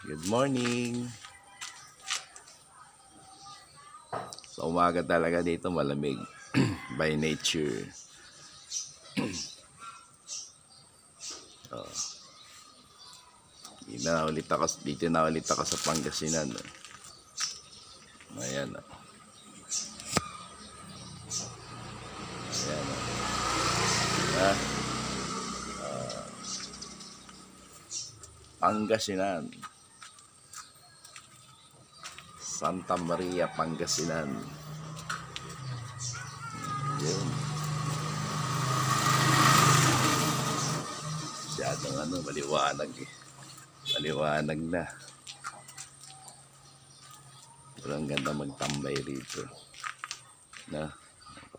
Good morning. Sa umaga talaga dito malamig by nature. Oh. Dito na ulit ako sa Pangasinan. Ayan. Ayan. Pangasinan. Santa Maria, Pangasinan. Yun. Masyadong maliwanag eh. Maliwanag na. Pero ang ganda magtambay rito. Na,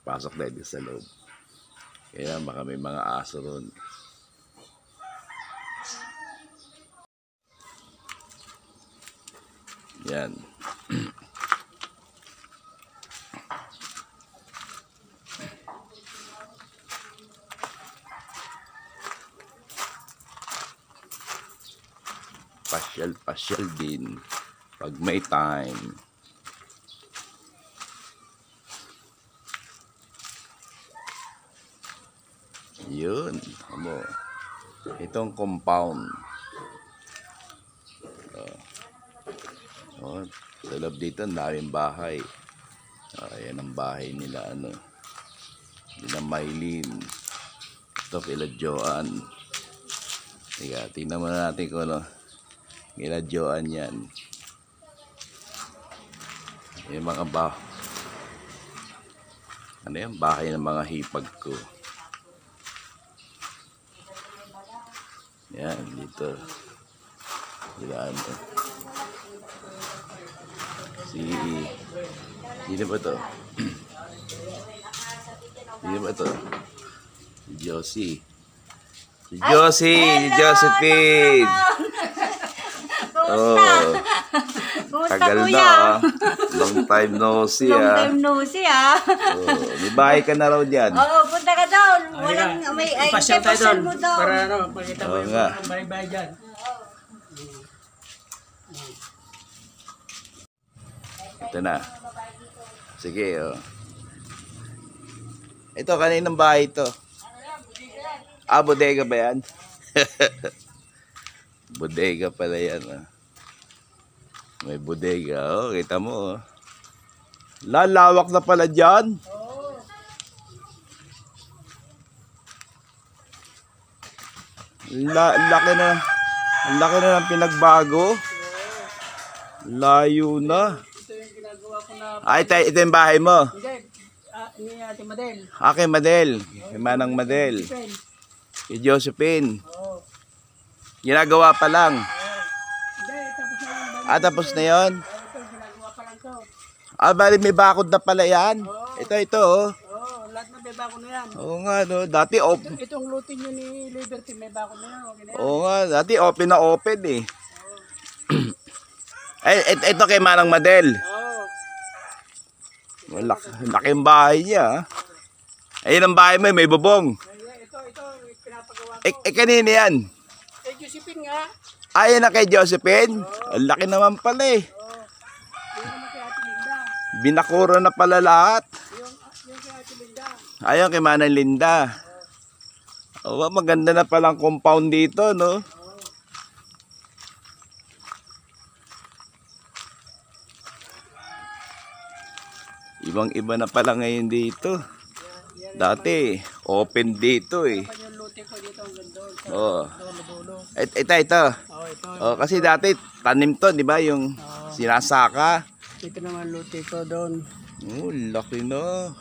papasok dahil sa loob. Kaya baka may mga aso ron. Yan. Pasyal din pag may time. Yun. Itong compound. Sa loob dito, ang daming bahay. Ayan ang bahay nila, nila Maylin. Ito, kila Joan. Tiga, tingnan mo natin kung kila Joan yan. Yung mga bahay ng mga hipag ko. Yan, dito. Sino ba to? Sino ba to? Si Josie. Si Josephine. Oh. Tagal na. Long time no see. Long time no see ah. May bahay ka na raw dyan. Oo, punta ka doon. Walang may ipasya tayo doon. mo doon. Para pakita mo yung mga bahay-bahay dyan. Ito na. Sige, Ito, kaninang bahay ito? Bodega ba yan? Bodega pala yan. May bodega. Kita mo. Lalawak na pala dyan. Laki na ng pinagbago. Layo na. Ito yung bahay mo. Hindi, ni Ate Madel. Kay Madel. Kay Manang Madel. Kay Josephine. Ginagawa pa lang. Hindi, Tapos na yun. ito, ginagawa pa lang to. Bali may bakod na pala yan. Ito. Lahat na may bako na yan. Oo nga, dati open. Itong lutin nyo ni Liberty, may bako na yan. Okay na yan. Oo nga, dati open na open eh. Ito kay Manang Madel. Laking bahay niya. Ayun ang bahay mo, may bubong. Ito, pinapagawa ko. Kanina yan? Eh, Josephine nga. Ayun na kay Josephine. Ang laki naman pala eh. Yung naman kay Ate Linda. Binakura na pala lahat. Yung kay Ate Linda. Ayun kay Manang Linda. Maganda na palang compound dito, no? Ibang-iba na pala ngayon dito. Dati, open dito eh. Yung lutin ko dito ang ganda. Dulo-dulo. Ito. Ito. Kasi dati, tanim to, di ba? Yung sinasaka. Ito naman lutin ko doon. Laki na.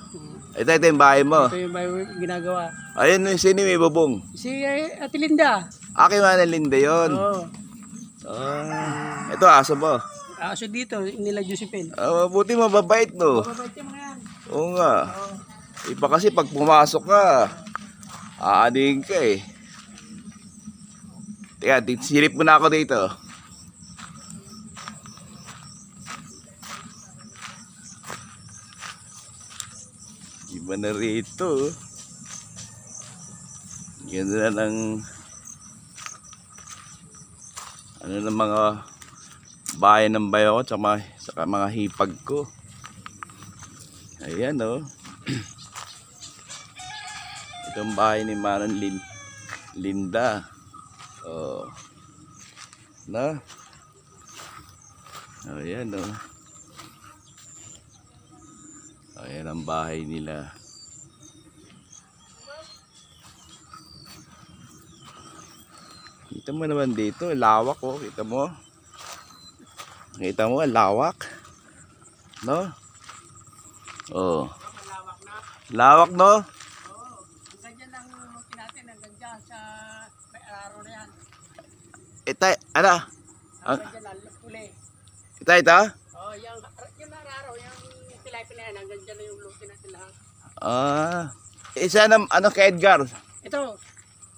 Ito yung bahay mo. Ito yung bahay ginagawa. Ayun, sino may bubong? Si Ate Linda. Kay Manang Linda yun. Oo. Ito, aso mo. Aso dito, nila Josephine. Buti mababait, no? Mababait yung mga yan. Oo nga. Iba kasi pag pumasok ka, aaning ka eh. Teka, silip mo na ako dito. Iba na rito. Ganda na ng ng mga bahay ng bayo ko sa mga hipag ko. Ayan oh. Itong bahay ni Manon Linda. Oh. Na? Ayan oh. Ayan ang bahay nila. Kita mo naman dito, lawak oh, kita mo. Kita mo, lawak. No? Oh. Lawak no? Ganyan lang lutin natin, hanggang dyan sa may araw na yan. Ito, ano? Hanggang dyan lang, uli. Ito? Oh, yung araw, yung pilay-pilay yan, hanggang dyan na yung lutin natin lahat. Isa ng ano kay Edgar? Ito.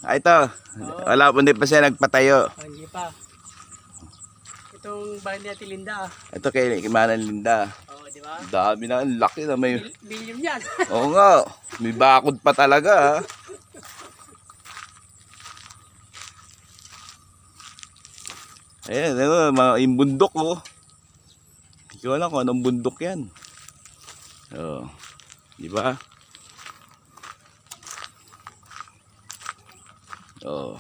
Ito. Wala, hindi pa siya nagpatayo. Hindi pa. Itong bahay ni Ate Linda. Ito kay Manon Linda. Oh, di ba? Dami na, ang laki na may... Million yan. Oo nga, may bakod pa talaga. Ayan, yung bundok oh. Hindi ko alam kung anong bundok yan. Oh, di ba? Oh.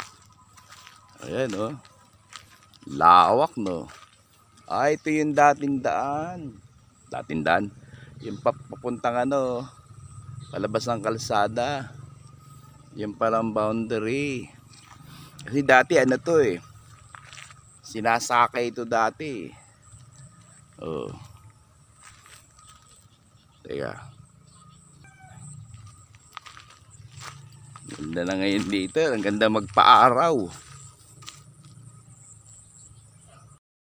Ayan oh. Lawak no. Ito yung dating daan. Dating daan. Yung papuntang ano, palabas ng kalsada. Yung parang boundary. Kasi dati ano to eh. Sinasakay ito dati. Oh. Teka. Ganda na ngayon dito. Ang ganda magpa-araw.